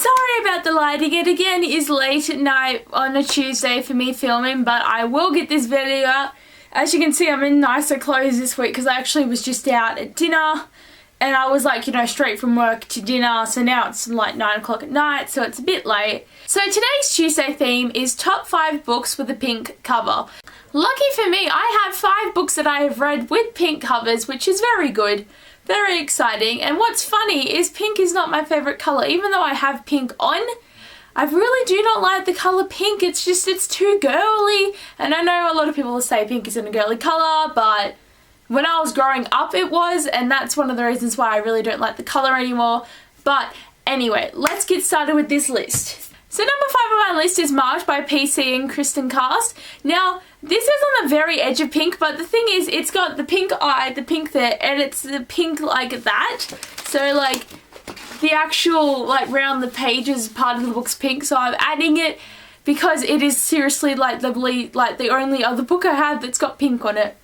sorry about the lighting. It again is late at night on a Tuesday for me filming, but I will get this video out. As you can see, I'm in nicer clothes this week because I actually was just out at dinner and I was like, you know, straight from work to dinner, so now it's like 9 o'clock at night, so it's a bit late. So today's Tuesday theme is top 5 books with a pink cover. Lucky for me, I have 5 books that I have read with pink covers, which is very good. Very exciting. And what's funny is pink is not my favourite colour. Even though I have pink on, I really do not like the colour pink. It's just, it's too girly. And I know a lot of people will say pink isn't a girly colour, but when I was growing up it was, and that's one of the reasons why I really don't like the colour anymore. But anyway, let's get started with this list. So number 5 on my list is Marge by PC and Kristen Cast. Now, this is on the very edge of pink, but the thing is, it's got the pink eye, the pink there, and it's the pink like that. So like, the actual like round the pages part of the book's pink, so I'm adding it because it is seriously like the only other book I have that's got pink on it.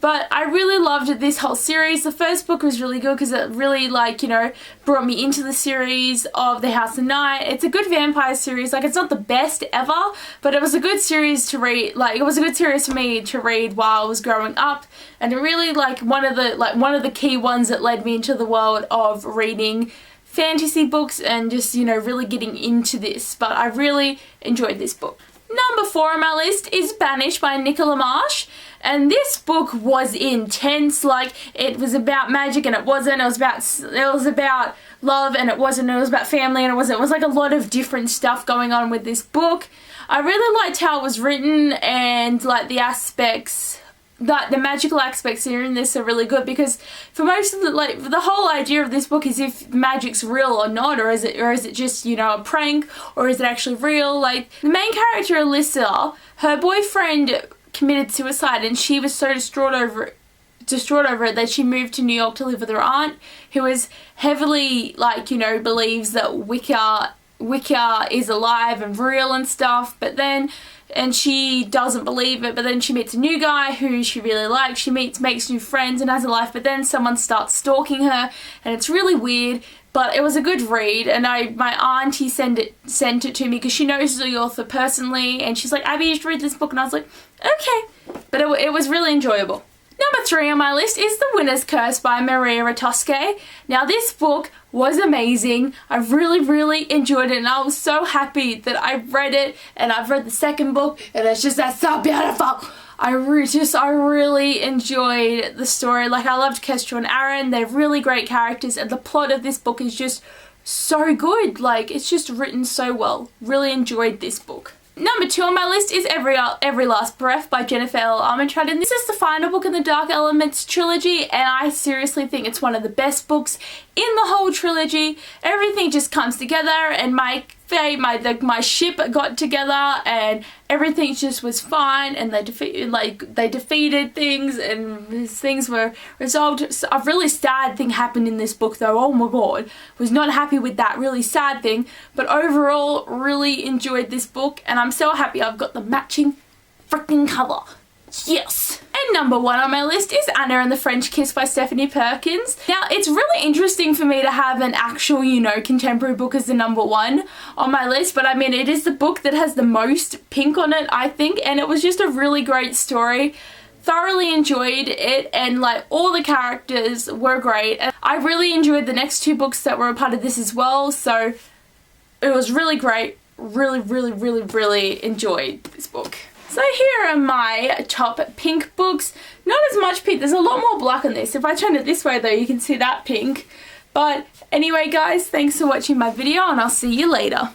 But I really loved this whole series. The first book was really good because it really, like, you know, brought me into the series of The House of Night. It's a good vampire series. Like, it's not the best ever, but it was a good series to read. Like, it was a good series for me to read while I was growing up. And it really, like, one of the key ones that led me into the world of reading fantasy books and just, you know, really getting into this. But I really enjoyed this book. Number 4 on my list is Banished by Nicola Marsh. And this book was intense. Like, it was about magic and it wasn't. It was about love and it wasn't. It was about family and it wasn't. It was like a lot of different stuff going on with this book. I really liked how it was written, and like the aspects, the magical aspects here in this are really good, because for most of the whole idea of this book is if magic's real or not, or is it just, you know, a prank, or is it actually real? Like, the main character Alyssa, her boyfriend committed suicide and she was so distraught over it that she moved to New York to live with her aunt, who is heavily, like, you know, believes that Wicca is alive and real and stuff, and she doesn't believe it. But then she meets a new guy who she really likes. She makes new friends and has a life, but then someone starts stalking her and it's really weird. But it was a good read, and my auntie sent it to me because she knows the author personally, and she's like, Abby, you should read this book, and I was like, okay. But it was really enjoyable. Number 3 on my list is The Winner's Curse by Maria Tosca. Now, this book was amazing. I really, really enjoyed it, and I was so happy that I read it, and I've read the second book, and that's so beautiful. I really enjoyed the story. Like, I loved Kestra and Aaron. They're really great characters, and the plot of this book is just so good. Like, it's just written so well. Really enjoyed this book. Number 2 on my list is Every Last Breath by Jennifer L. Armentrout, and this is the final book in the Dark Elements trilogy, and I seriously think it's one of the best books in the whole trilogy. Everything just comes together, and my ship got together, and everything just was fine, and they defeated things, and things were resolved. So a really sad thing happened in this book though. Oh my god, was not happy with that really sad thing, but overall really enjoyed this book, and I'm so happy I've got the matching freaking cover. Yes! And number 1 on my list is Anna and the French Kiss by Stephanie Perkins. Now, it's really interesting for me to have an actual, you know, contemporary book as the number 1 on my list, but I mean, it is the book that has the most pink on it, I think, and it was just a really great story. Thoroughly enjoyed it, and like, all the characters were great, and I really enjoyed the next 2 books that were a part of this as well, so it was really great. Really, really, really, really enjoyed this book. So here are my top pink books. Not as much pink, there's a lot more black on this. If I turn it this way though, you can see that pink. But anyway guys, thanks for watching my video, and I'll see you later.